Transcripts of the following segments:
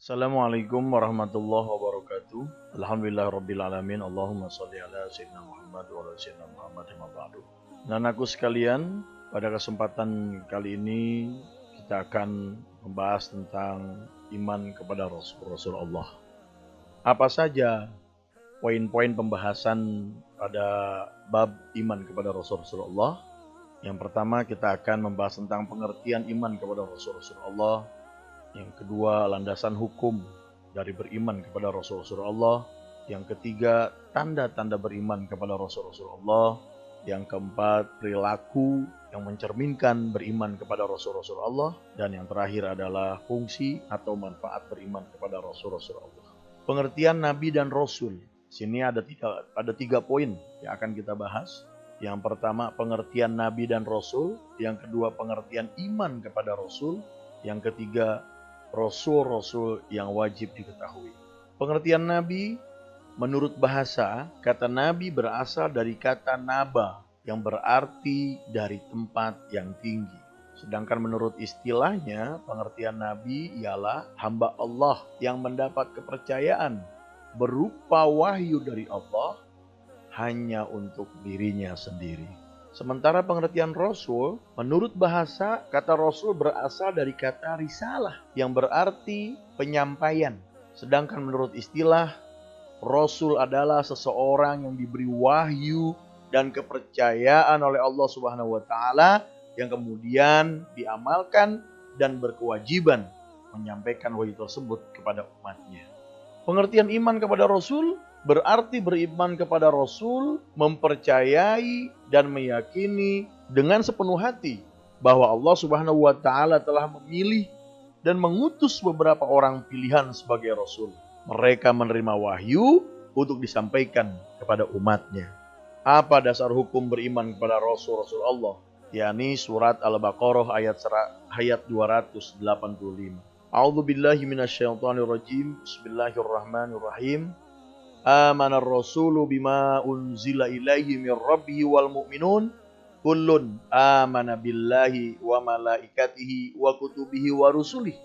Assalamualaikum warahmatullahi wabarakatuh. Alhamdulillahirrabbilalamin. Allahumma salli ala sayyidina Muhammad wa ala sayyidina Muhammad wa ba'du. Anakku sekalian, pada kesempatan kali ini kita akan membahas tentang iman kepada Rasul Allah. Apa saja poin-poin pembahasan pada bab iman kepada Rasulullah? Yang pertama kita akan membahas tentang pengertian iman kepada Rasulullah. Yang kedua, landasan hukum dari beriman kepada Rasulullah. Yang ketiga, tanda-tanda beriman kepada Rasulullah. Yang keempat, perilaku yang mencerminkan beriman kepada Rasulullah. Dan yang terakhir adalah fungsi atau manfaat beriman kepada Rasulullah. Pengertian Nabi dan Rasul. Sini ada tiga poin yang akan kita bahas. Yang pertama, pengertian Nabi dan Rasul. Yang kedua, pengertian iman kepada Rasul. Yang ketiga, Rasul-Rasul yang wajib diketahui. Pengertian Nabi, menurut bahasa, kata Nabi berasal dari kata naba, yang berarti dari tempat yang tinggi. Sedangkan menurut istilahnya, pengertian Nabi ialah hamba Allah yang mendapat kepercayaan berupa wahyu dari Allah hanya untuk dirinya sendiri. Sementara pengertian Rasul, menurut bahasa, kata Rasul berasal dari kata risalah yang berarti penyampaian. Sedangkan menurut istilah, Rasul adalah seseorang yang diberi wahyu dan kepercayaan oleh Allah Subhanahu wa taala yang kemudian diamalkan dan berkewajiban menyampaikan wahyu tersebut kepada umatnya. Pengertian iman kepada Rasul berarti beriman kepada Rasul, mempercayai dan meyakini dengan sepenuh hati bahwa Allah Subhanahu wa taala telah memilih dan mengutus beberapa orang pilihan sebagai Rasul. Mereka menerima wahyu untuk disampaikan kepada umatnya. Apa dasar hukum beriman kepada Rasul Allah? Yakni surat Al-Baqarah ayat 285. A'udzu billahi minasyaitonir rajim. Bismillahirrahmanirrahim. Amanar rasulu bima unzila ilaihi mir rabbihi wal mu'minun kullun amana billahi wa malaikatihi wa kutubihi wa rusulihi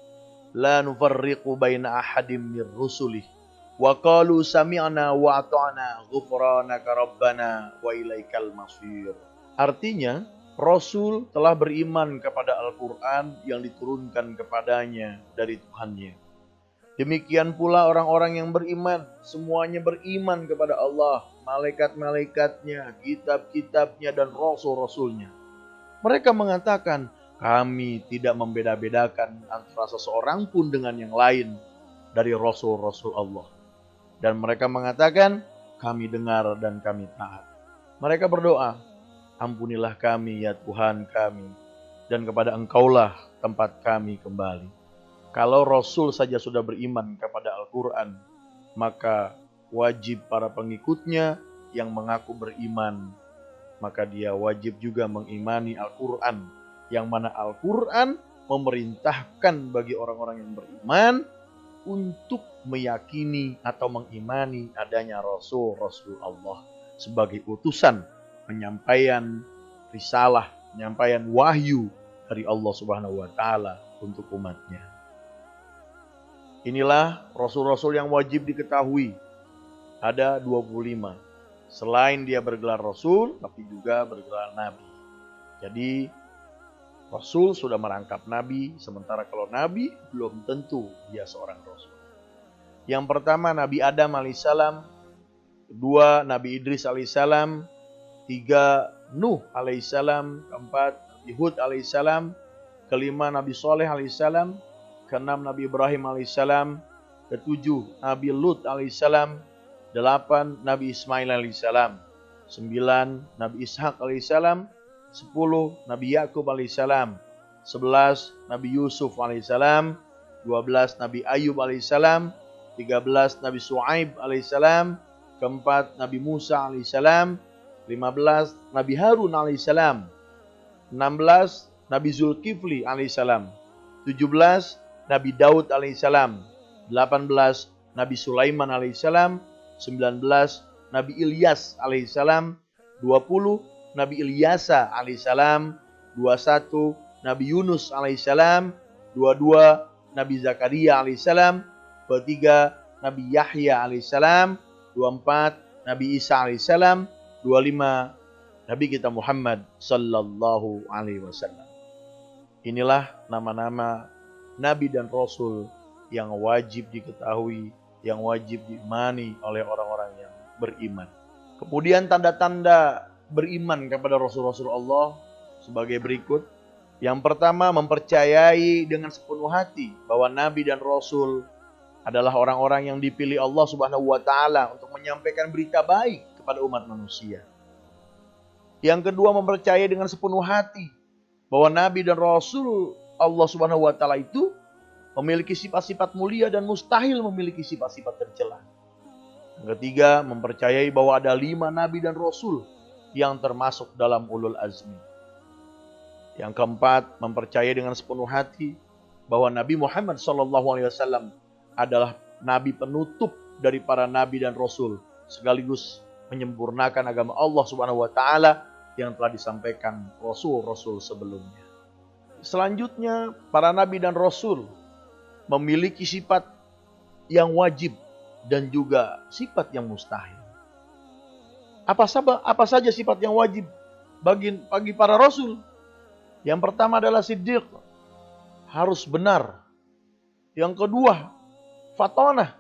la nufarriqu baina ahadim mir rusulihi wa qalu sami'na wa ata'na ghufranaka rabbana wa ilaikal masir. Artinya, Rasul telah beriman kepada Al-Quran yang diturunkan kepadanya dari Tuhannya. Demikian pula orang-orang yang beriman, semuanya beriman kepada Allah, malaikat-malaikatnya, kitab-kitabnya, dan rasul-rasulnya. Mereka mengatakan, kami tidak membeda-bedakan antara seseorang pun dengan yang lain dari rasul-rasul Allah. Dan mereka mengatakan, kami dengar dan kami taat. Mereka berdoa, ampunilah kami ya Tuhan kami, dan kepada Engkaulah tempat kami kembali. Kalau Rasul saja sudah beriman kepada Al-Quran, maka wajib para pengikutnya yang mengaku beriman, maka dia wajib juga mengimani Al-Quran, yang mana Al-Quran memerintahkan bagi orang-orang yang beriman untuk meyakini atau mengimani adanya Rasul Allah sebagai utusan penyampaian risalah, penyampaian wahyu dari Allah Subhanahu wa taala untuk umatnya. Inilah Rasul-Rasul yang wajib diketahui. Ada 25. Selain dia bergelar Rasul, tapi juga bergelar Nabi. Jadi Rasul sudah merangkap Nabi, sementara kalau Nabi belum tentu dia seorang Rasul. Yang pertama Nabi Adam alaihissalam, kedua Nabi Idris alaihissalam, tiga Nuh alaihissalam, keempat Nabi Hud alaihissalam, kelima Nabi Soleh alaihissalam, keenam Nabi Ibrahim alaihissalam, ketujuh Nabi Lut alaihissalam, delapan Nabi Ismail alaihissalam, sembilan Nabi Ishak alaihissalam, 10 Nabi Yakub alaihissalam, 11 Nabi Yusuf alaihissalam, 12 Nabi Ayub alaihissalam, 13 Nabi Shu'aib alaihissalam, keempat Nabi Musa alaihissalam, 15 Nabi Harun alaihissalam, 16 Nabi Zulkifli alaihissalam, 17 Nabi Daud alaihissalam, 18 Nabi Sulaiman alaihissalam, 19 Nabi Ilyas alaihissalam, 20 Nabi Ilyasa alaihissalam, 21 Nabi Yunus alaihissalam, 22 Nabi Zakaria alaihissalam, 23 Nabi Yahya alaihissalam, 24 Nabi Isa alaihissalam, 25 Nabi kita Muhammad sallallahu alaihi wasallam. Inilah nama-nama Nabi dan Rasul yang wajib diketahui, yang wajib diimani oleh orang-orang yang beriman. Kemudian tanda-tanda beriman kepada Rasul-Rasul Allah sebagai berikut. Yang pertama, mempercayai dengan sepenuh hati bahwa Nabi dan Rasul adalah orang-orang yang dipilih Allah Subhanahu wa Ta'ala untuk menyampaikan berita baik kepada umat manusia. Yang kedua, mempercayai dengan sepenuh hati bahwa Nabi dan Rasul Allah Subhanahu wa Ta'ala itu memiliki sifat-sifat mulia dan mustahil memiliki sifat-sifat tercela. Yang ketiga, mempercayai bahwa ada 5 Nabi dan Rasul yang termasuk dalam ulul azmi. Yang keempat, mempercayai dengan sepenuh hati bahwa Nabi Muhammad SAW adalah Nabi penutup dari para Nabi dan Rasul, sekaligus menyempurnakan agama Allah Subhanahu Wa Taala yang telah disampaikan Rasul-Rasul sebelumnya. Selanjutnya, para Nabi dan Rasul memiliki sifat yang wajib dan juga sifat yang mustahil. Apa saja sifat yang wajib bagi para Rasul? Yang pertama adalah siddiq, harus benar. Yang kedua, fatonah,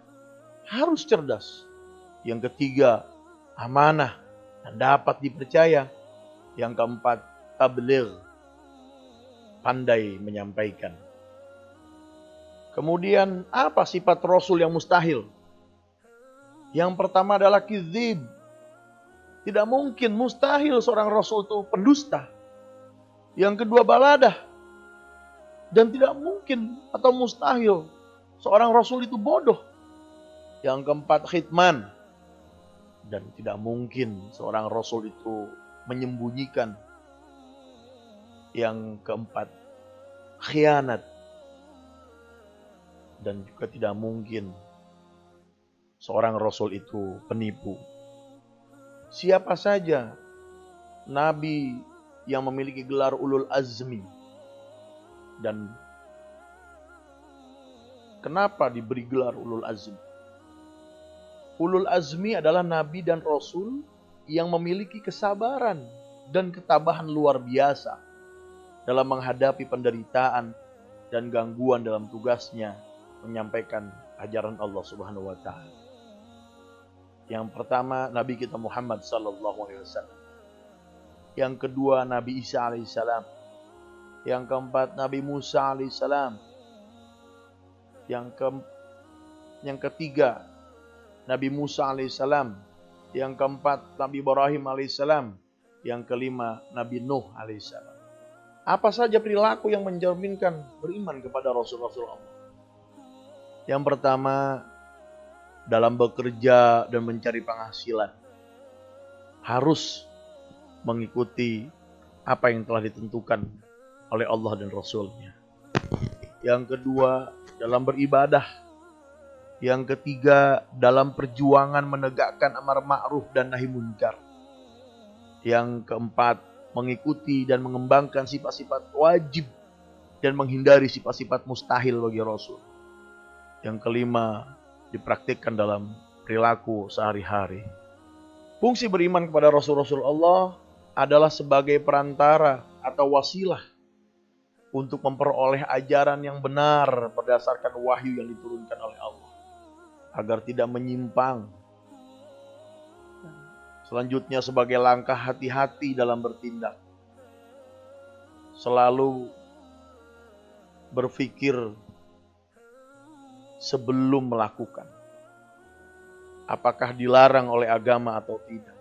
harus cerdas. Yang ketiga, amanah dan dapat dipercaya. Yang keempat, tabligh, pandai menyampaikan. Kemudian, apa sifat Rasul yang mustahil? Yang pertama adalah kizib. Tidak mungkin, mustahil seorang Rasul itu pendusta. Yang kedua, baladah. Dan tidak mungkin atau mustahil seorang Rasul itu bodoh. Yang keempat, khitman. Dan tidak mungkin seorang Rasul itu menyembunyikan. Yang keempat, khianat. Dan juga tidak mungkin seorang Rasul itu penipu. Siapa saja Nabi yang memiliki gelar ulul azmi. Dan kenapa diberi gelar ulul azmi? Ulul azmi adalah Nabi dan Rasul yang memiliki kesabaran dan ketabahan luar biasa dalam menghadapi penderitaan dan gangguan dalam tugasnya menyampaikan ajaran Allah Subhanahu wa Ta'ala. Yang pertama, Nabi kita Muhammad sallallahu alaihi wasallam. Yang kedua, Nabi Isa alaihissalam. Yang keempat, Nabi Musa alaihissalam. Yang ketiga, Nabi Musa alaihissalam. Yang keempat, Nabi Ibrahim alaihissalam. Yang kelima, Nabi Nuh alaihissalam. Apa saja perilaku yang mencerminkan beriman kepada Rasul-Rasul Allah? Yang pertama, dalam bekerja dan mencari penghasilan, harus mengikuti apa yang telah ditentukan oleh Allah dan Rasul-Nya. Yang kedua, dalam beribadah. Yang ketiga, dalam perjuangan menegakkan amar ma'ruf dan nahi munkar. Yang keempat, mengikuti dan mengembangkan sifat-sifat wajib dan menghindari sifat-sifat mustahil bagi Rasul. Yang kelima, dipraktikkan dalam perilaku sehari-hari. Fungsi beriman kepada Rasul-Rasul Allah adalah sebagai perantara atau wasilah untuk memperoleh ajaran yang benar berdasarkan wahyu yang diturunkan oleh Allah, agar tidak menyimpang. Selanjutnya, sebagai langkah hati-hati dalam bertindak, selalu berpikir sebelum melakukan, apakah dilarang oleh agama atau tidak.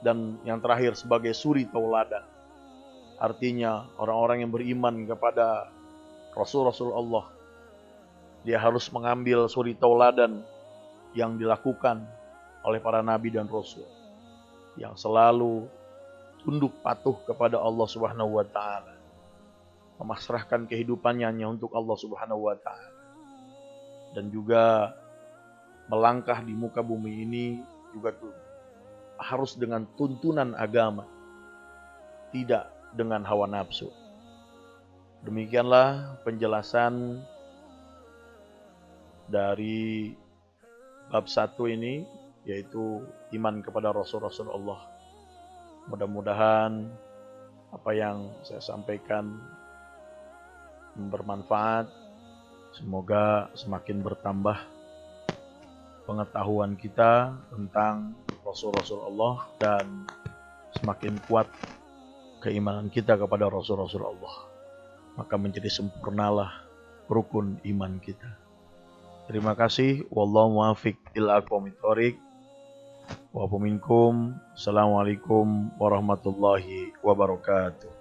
Dan yang terakhir, sebagai suri tauladan. Artinya orang-orang yang beriman kepada Rasul-Rasul Allah, dia harus mengambil suri tauladan yang dilakukan oleh para nabi dan rasul, yang selalu tunduk patuh kepada Allah Subhanahu wa Ta'ala, memasrahkan kehidupannya hanya untuk Allah Subhanahu wa Ta'ala, dan juga melangkah di muka bumi ini juga harus dengan tuntunan agama, tidak dengan hawa nafsu. Demikianlah penjelasan dari bab 1 ini, yaitu iman kepada Rasul-Rasul Allah. Mudah-mudahan apa yang saya sampaikan bermanfaat. Semoga semakin bertambah pengetahuan kita tentang Rasul-Rasul Allah dan semakin kuat keimanan kita kepada Rasul-Rasul Allah. Maka menjadi sempurnalah rukun iman kita. Terima kasih. Wallahu muwaffiq ila aqwamit thoriq. Wa minkum. Assalamualaikum warahmatullahi wabarakatuh.